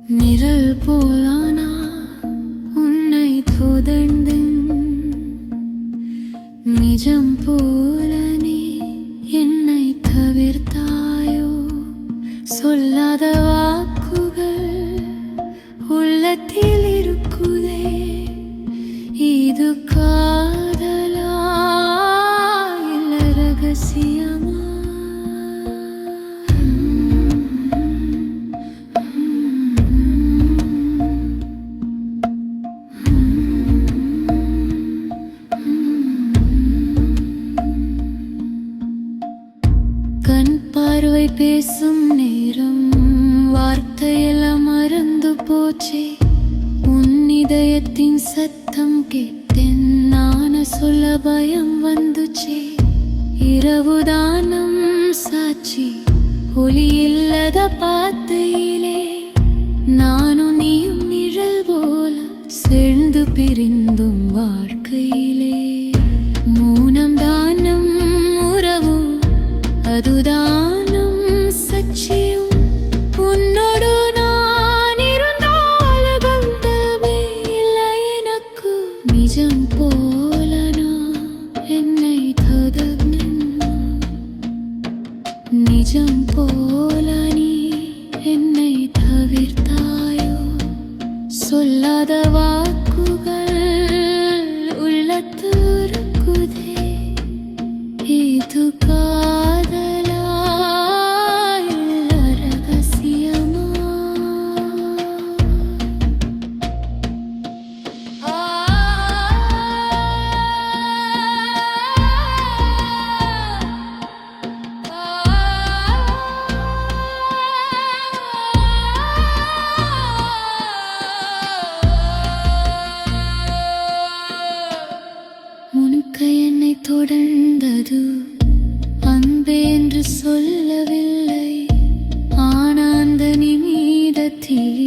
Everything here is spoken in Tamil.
நிழல் போலானா உன்னை தொடர்ந்து நிஜம் போல நீ என்னை தவிர்த்தாயோ சொல்லாத வாக்குகள் உள்ளத்தில் இருக்குதே இது காதலா இல்ல ரகசியமா கண் பார்வை பேசும் நேரம் வார்த்தையெல்லாம் மறந்து போச்சே உன் இதயத்தின் சத்தம் கேட்டேன் நான சொல்ல பயம் வந்துச்சே இரவுதானம் சாட்சி ஒளி இல்லத பார்த்தையிலே நானும் நீயும் நிழல் போல சேர்ந்து பிரிந்தும் வாழ்க்கையிலே மௌனம் தானம் உறவும் அதுதானம் சச்சியும் உன்னோடு நான் இருந்தால் பந்தமே இல்லை எனக்கு நிஜம் போல நான் என்னை தொடர்ந்து நிஜம் போல நீ என்னை தவிர்த்தாயோ சொல்லாத வாக்குகள் உள்ளத்திற்குதே இது காதலா இல்ல ரகசியமா முன்கை என்னை தொடர்ந்தது அன்பே என்று சொல்லவில்லை ஆனாந்த நிமிடத்தில்